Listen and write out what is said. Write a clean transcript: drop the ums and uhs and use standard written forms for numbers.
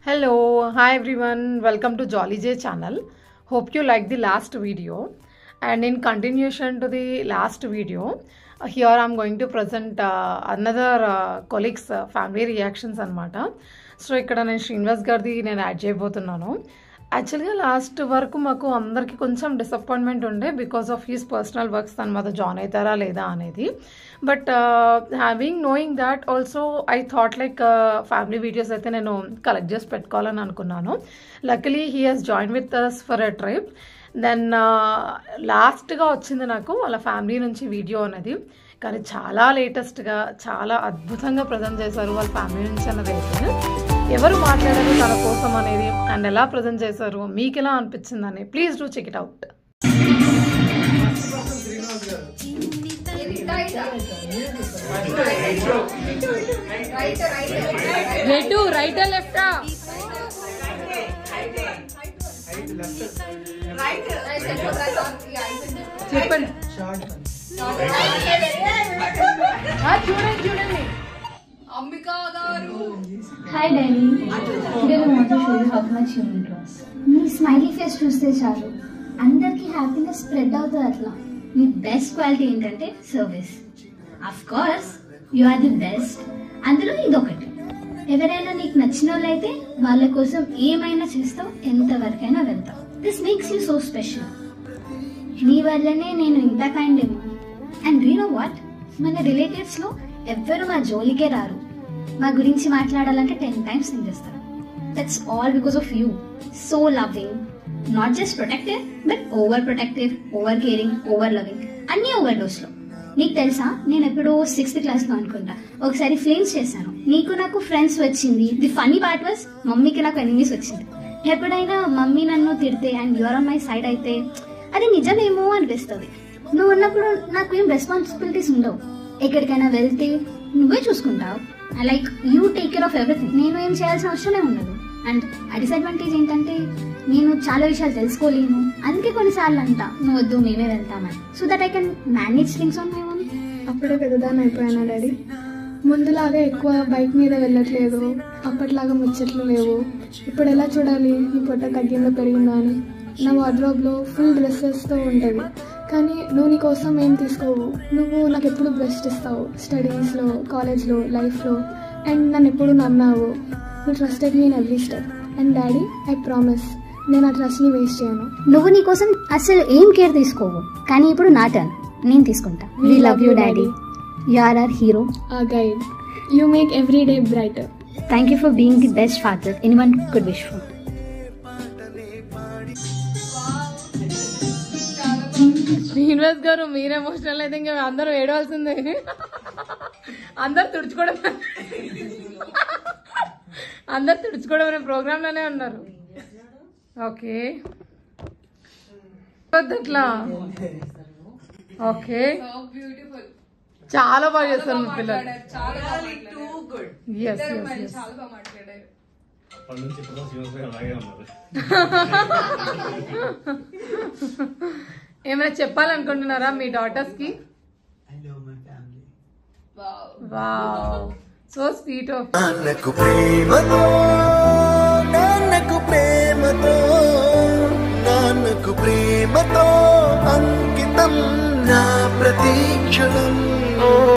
Hello, hi everyone, welcome to Jolly J channel. Hope you like the last video. And in continuation to the last video, here I'm going to present another colleagues family reactions anamata. So ikkada nenu Srinivas gardi nenu add cheyabothunanu. Actually last వరకు మాకు అందరికి కొంచెం disappointment ఉండే because of his personal works తన మీద join అవుతారా లేదా అనేది but having knowing that also I thought like family videos అయితే నేను కలెక్ట్ చేసి పెట్టుకోవాలని అనుకున్నాను. Luckily he has join with us for a trip. Then లాస్ట్గా వచ్చింది నాకు వాళ్ళ ఫ్యామిలీ నుంచి వీడియో అనేది. కానీ చాలా లేటెస్ట్గా చాలా అద్భుతంగా ప్రజెంట్ చేశారు వాళ్ళ ఫ్యామిలీ నుంచి అన్నది అయితే. ఎవరు మాట్లాడారు తన కోసం అనేది అండ్ ఎలా ప్రజెంట్ చేశారు మీకు ఎలా అనిపించిందని please do check it out. చెప్పండి చూడండి Hi Daddy. Today we want to show you how much you mean to us. మీ స్మైలీ ఫేస్ చూస్తే చాలు అందరికి హ్యాపీనెస్ స్ప్రెడ్ అవుతుంది. అట్లా మీ బెస్ట్ క్వాలిటీ ఏంటంటే service. Of course you are the best. అందులో ఇదొకటి. ఎవరైనా నీకు నచ్చిన వాళ్ళైతే వాళ్ళ కోసం ఏమైనా చేస్తావు, ఎంతవరకైనా వెళ్తావు. This makes you so special. నీ వల్లనే నేను ఇంత కైండ్ ఏమో. అండ్ డూ నో వాట్, మన రిలేటివ్స్ లో ఎవ్వరు మా జోలికే రారు. మా గురించి మాట్లాడాలంటే 10 times థింక్ చేస్తారు. That's all because of you. So loving, not just protective but over protective, over caring, over loving, అన్ని ఓవర్ డోస్ లో. నీకు తెలుసా, నేను ఎప్పుడో 6th class లో అనుకుంటా ఒకసారి ఫిల్మ్స్ చేశాను. నీకు నాకు ఫ్రెండ్స్ వచ్చింది. ది ఫనీ పార్ట్ వాజ్ మమ్మీకి నాకు ఎనిమీస్ వచ్చింది. ఎప్పుడైనా మమ్మీ నన్ను తిడితే and you're on my side అయితే అది నిజమేమో అనిపిస్తుంది. నువ్వు ఉన్నప్పుడు నాకు ఏం రెస్పాన్సిబిలిటీస్ ఉండవు. ఎక్కడికైనా వెళ్తే నువ్వే చూసుకుంటావు. Like you take care of everything. నేను ఏం చేయాల్సిన అవసరమే ఉండదు. అండ్ ఆ డిసడ్వాంటేజ్ ఏంటంటే నేను చాలా విషయాలు తెలుసుకోలేను. అందుకే కొన్నిసార్లు అంటా నువ్వు వద్దు మేమే వెళ్తామని, so that I can manage things on my own. అప్పుడే పెద్దదాన్ని అయిపోయానా డాడీ? ముందులాగా ఎక్కువ బైక్ మీద వెళ్ళట్లేదు, అప్పట్లాగా ముచ్చట్లు లేవు. ఇప్పుడు ఎలా చూడాలి నీ పొట్ట తగ్గిందో పెరిగిందో అని? నా వార్డ్రోబ్లో ఫుల్ డ్రెస్సెస్తో ఉంటుంది, కానీ నువ్వు నీ కోసం ఏం తీసుకోవు. నువ్వు నాకు ఎప్పుడు బెస్ట్ ఇస్తావు, స్టడీస్లో, కాలేజ్లో, లైఫ్లో. అండ్ నన్ను ఎప్పుడు నమ్మావు. నువ్వు trusted me in every step. And daddy, I promise నేను ఆ ట్రస్ట్ని వేస్ట్ చేయను. నువ్వు నీ కోసం అసలు ఏం కేర్ తీసుకోవు, కానీ ఇప్పుడు నా టర్న్, నేను తీసుకుంటా. We love you daddy. You are our hero, a guide. You make every day brighter. Thank you for being the best father anyone could wish for. Srinivas గారు మీరు ఎమోషనల్ అయితే ఇంకా అందరూ ఏడవలసిందే. అందరు తుడుచుకోవడం ప్రోగ్రామ్ లోనే ఉన్నారు. ఓకే అట్లా ఓకే చాలా బాగా చేస్తారు మీ పిల్లలు. ఏమైనా చెప్పాలనుకుంటున్నారా మీ డాటర్స్ కి? Wow, so sweet of. Nannaku Prematho అంకితం నా ప్రతి క్షణం.